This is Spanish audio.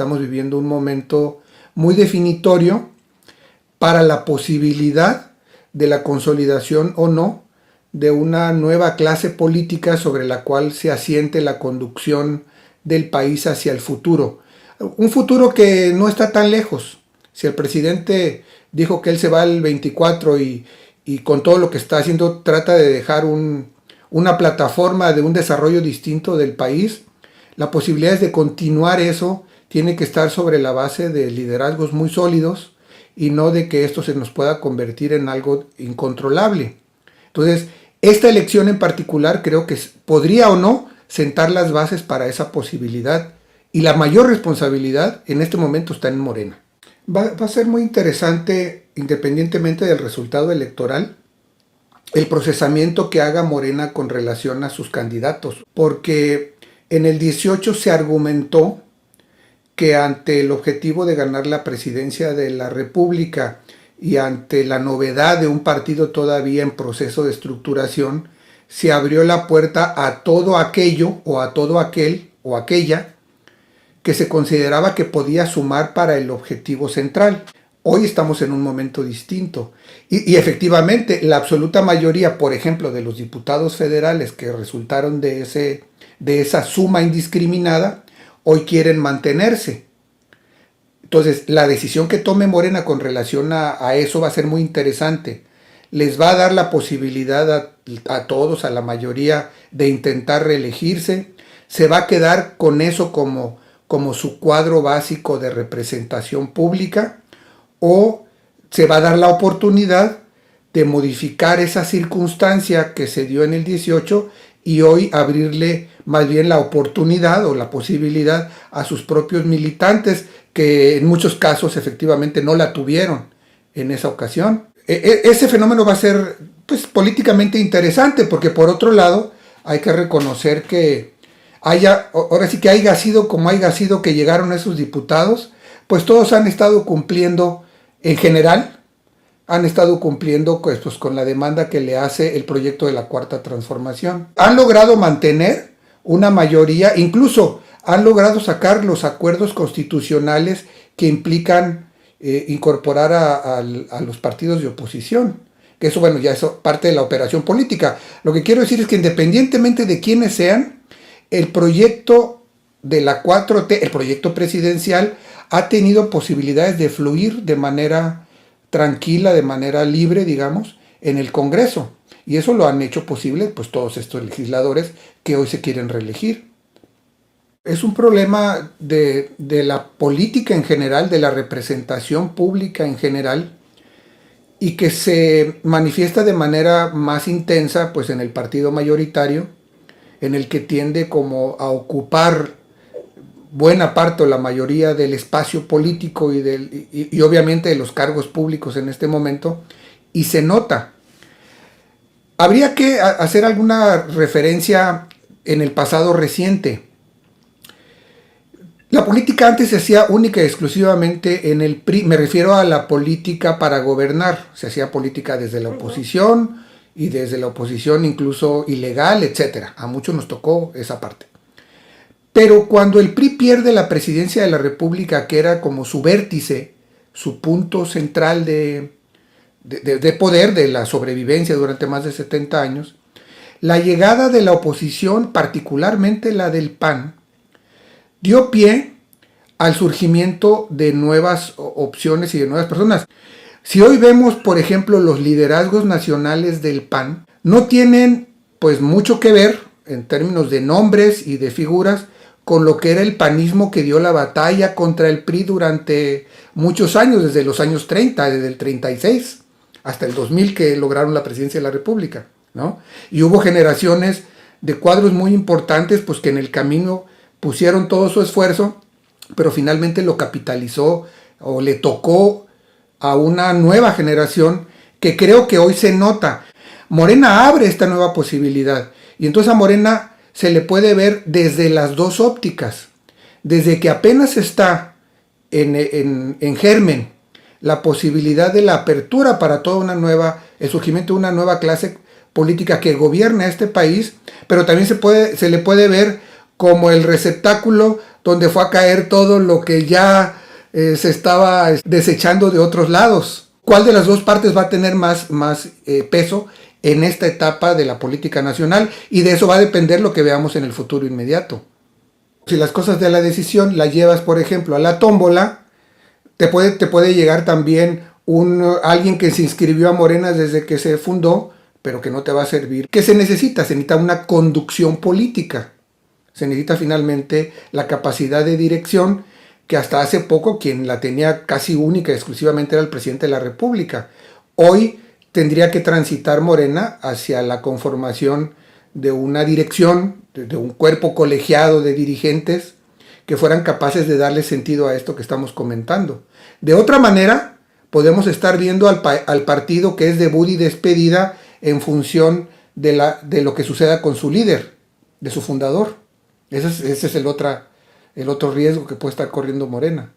estamos viviendo un momento muy definitorio para la posibilidad de la consolidación o no de una nueva clase política sobre la cual se asiente la conducción del país hacia el futuro. Un futuro que no está tan lejos. Si el presidente dijo que él se va al 24 y con todo lo que está haciendo trata de dejar una plataforma de un desarrollo distinto del país, la posibilidad de continuar eso tiene que estar sobre la base de liderazgos muy sólidos y no de que esto se nos pueda convertir en algo incontrolable. Entonces, esta elección en particular creo que podría o no sentar las bases para esa posibilidad, y la mayor responsabilidad en este momento está en Morena. Va a ser muy interesante, independientemente del resultado electoral, el procesamiento que haga Morena con relación a sus candidatos, porque en el 18 se argumentó que ante el objetivo de ganar la presidencia de la República y ante la novedad de un partido todavía en proceso de estructuración, se abrió la puerta a todo aquello o a todo aquel o aquella que se consideraba que podía sumar para el objetivo central. Hoy estamos en un momento distinto y efectivamente la absoluta mayoría, por ejemplo, de los diputados federales que resultaron de esa suma indiscriminada, hoy quieren mantenerse. Entonces, la decisión que tome Morena con relación a eso va a ser muy interesante. Les va a dar la posibilidad a todos, a la mayoría, de intentar reelegirse. Se va a quedar con eso como su cuadro básico de representación pública, o se va a dar la oportunidad de modificar esa circunstancia que se dio en el 18 y hoy abrirle más bien la oportunidad o la posibilidad a sus propios militantes, que en muchos casos efectivamente no la tuvieron en esa ocasión. Ese fenómeno va a ser pues políticamente interesante, porque por otro lado hay que reconocer que ahora sí que haya sido como haya sido que llegaron esos diputados, pues todos han estado cumpliendo, en general, han estado cumpliendo pues con la demanda que le hace el proyecto de la Cuarta Transformación. Han logrado mantener una mayoría, incluso han logrado sacar los acuerdos constitucionales que implican incorporar a los partidos de oposición. Que eso, bueno, ya es parte de la operación política. Lo que quiero decir es que independientemente de quiénes sean, el proyecto de la 4T, el proyecto presidencial, ha tenido posibilidades de fluir de manera tranquila, de manera libre, digamos, en el Congreso. Y eso lo han hecho posible pues todos estos legisladores que hoy se quieren reelegir. Es un problema de la política en general, de la representación pública en general, y que se manifiesta de manera más intensa pues en el partido mayoritario, en el que tiende como a ocupar buena parte o la mayoría del espacio político y obviamente de los cargos públicos en este momento, y se nota. Habría que hacer alguna referencia en el pasado reciente. La política antes se hacía única y exclusivamente en el PRI, me refiero a la política para gobernar, se hacía política desde la oposición y desde la oposición incluso ilegal, etcétera. A muchos nos tocó esa parte. Pero cuando el PRI pierde la presidencia de la República, que era como su vértice, su punto central de poder, de la sobrevivencia durante más de 70 años, la llegada de la oposición, particularmente la del PAN, dio pie al surgimiento de nuevas opciones y de nuevas personas. Si hoy vemos, por ejemplo, los liderazgos nacionales del PAN, no tienen pues mucho que ver en términos de nombres y de figuras con lo que era el panismo que dio la batalla contra el PRI durante muchos años, desde los años 30, desde el 36 hasta el 2000 que lograron la presidencia de la República, ¿no? Y hubo generaciones de cuadros muy importantes pues que en el camino pusieron todo su esfuerzo, pero finalmente lo capitalizó o le tocó a una nueva generación que creo que hoy se nota. Morena abre esta nueva posibilidad y entonces a Morena se le puede ver desde las dos ópticas, desde que apenas está en germen la posibilidad de la apertura para toda el surgimiento de una nueva clase política que gobierna este país, pero también se le puede ver como el receptáculo donde fue a caer todo lo que ya se estaba desechando de otros lados. ¿Cuál de las dos partes va a tener más peso en esta etapa de la política nacional? Y de eso va a depender lo que veamos en el futuro inmediato. Si las cosas de la decisión las llevas, por ejemplo, a la tómbola, te puede llegar también alguien que se inscribió a Morena desde que se fundó, pero que no te va a servir. ¿Qué se necesita? Se necesita una conducción política. Se necesita finalmente la capacidad de dirección, que hasta hace poco quien la tenía casi única y exclusivamente era el presidente de la República. Hoy tendría que transitar Morena hacia la conformación de una dirección, de un cuerpo colegiado de dirigentes que fueran capaces de darle sentido a esto que estamos comentando. De otra manera, podemos estar viendo al partido que es debut y despedida en función de lo que suceda con su líder, de su fundador. Ese es el otro riesgo que puede estar corriendo Morena.